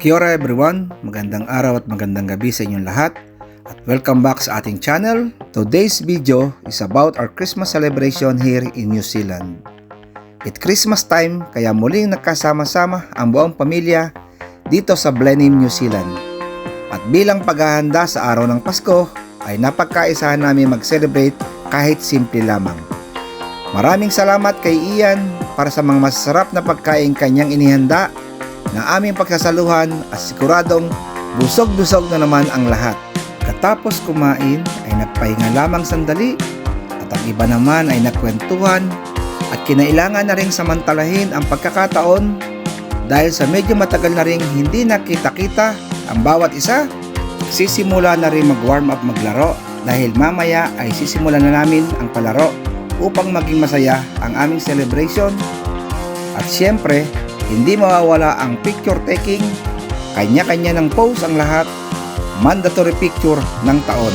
Kia ora everyone, magandang araw at magandang gabi sa inyong lahat at welcome back sa ating channel. Today's video is about our Christmas celebration here in New Zealand. It's Christmas time kaya muling nagkasama-sama ang buong pamilya dito sa Blenheim, New Zealand. At bilang paghahanda sa araw ng Pasko ay napagkaisahan namin mag-celebrate kahit simple lamang. Maraming salamat kay Ian para sa mga masarap na pagkain kanyang inihanda na aming pagsasaluhan at siguradong busog-busog na naman ang lahat. Katapos kumain ay nagpahinga lamang sandali at ang iba naman ay nagkwentuhan at kinailangan na ring samantalahin ang pagkakataon dahil sa medyo matagal na ring hindi nakita-kita ang bawat isa. Sisimula na rin mag-warm up maglaro dahil mamaya ay sisimulan na namin ang palaro upang maging masaya ang aming celebration. At syempre, hindi mawawala ang picture taking, kanya-kanya ng pose ang lahat, mandatory picture ng taon.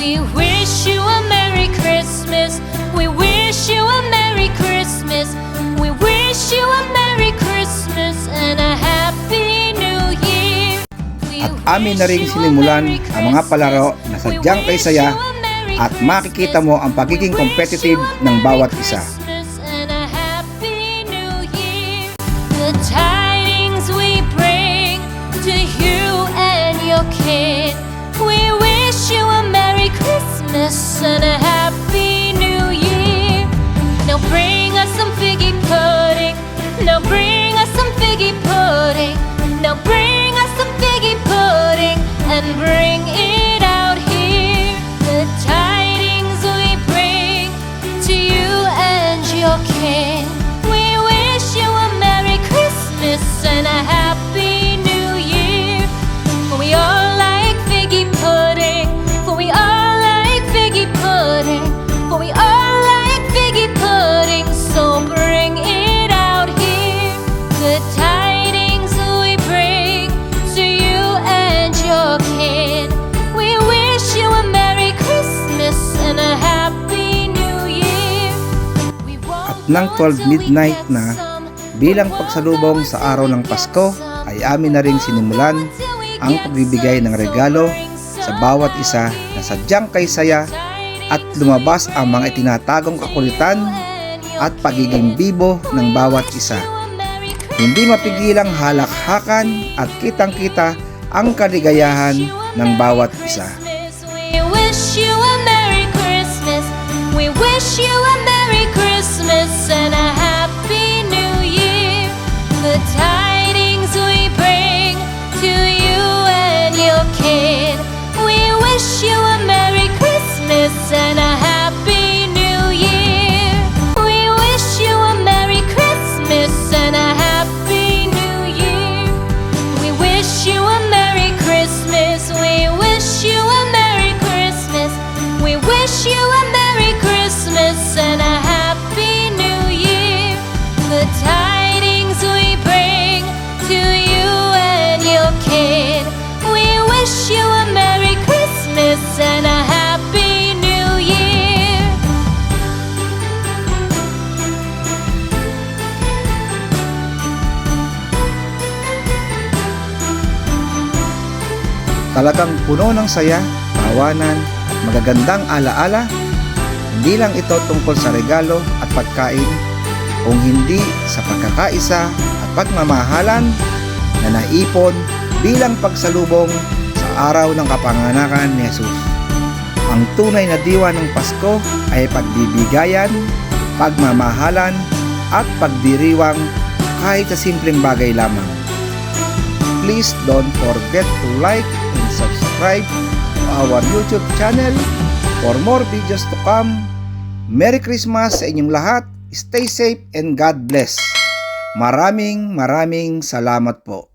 We wish you a Merry Christmas. We wish you a Merry Christmas. We wish you a Merry Christmas and a Happy New Year. At amin na rin sinimulan ang mga palaro na sadyang kay saya at makikita mo ang pagiging competitive ng bawat isa. The tidings we bring to you and your kid. We wish you a Merry Christmas and a Happy New Year. Now bring us some figgy pudding. Now bring us some figgy pudding. Now bring us some figgy pudding and bring it out here. The tidings we bring to you and your kid. And a Happy New Year. For we all like figgy pudding. For we all like figgy pudding. For we all like figgy pudding. So bring it out here. The tidings we bring to you and your kid. We wish you a Merry Christmas and a Happy New Year. At nang 12 midnight na, bilang pagsalubong sa araw ng Pasko ay amin na ring sinimulan ang pagbibigay ng regalo sa bawat isa na sadyang kay saya at lumabas ang mga itinatagong kakulitan at pagiging bibo ng bawat isa. Hindi mapigilang halakhakan at kitang-kita ang kaligayahan ng bawat isa. We wish you a Merry Christmas. We wish you a Merry Christmas and a Happy New Year. The tidings we bring to you and your kid. We wish you a Merry Christmas and a Happy New Year. We wish you a Merry Christmas and a Happy New Year. We wish you a Merry Christmas. We wish you a Merry Christmas. We wish you a Merry Christmas and a Happy New Year. The tidings we bring to you and your kid. We wish you a Merry Christmas and a Happy New Year. Talagang puno ng saya, tawanan at magagandang alaala. Hindi lang ito tungkol sa regalo at pagkain, kung hindi sa pagkakaisa at pagmamahalan na naipon bilang pagsalubong sa araw ng kapanganakan ni Jesus. Ang tunay na diwa ng Pasko ay pagbibigayan, pagmamahalan at pagdiriwang kahit sa simpleng bagay lamang. Please don't forget to like and subscribe to our YouTube channel for more videos to come. Merry Christmas sa inyong lahat. Stay safe and God bless. Maraming salamat po.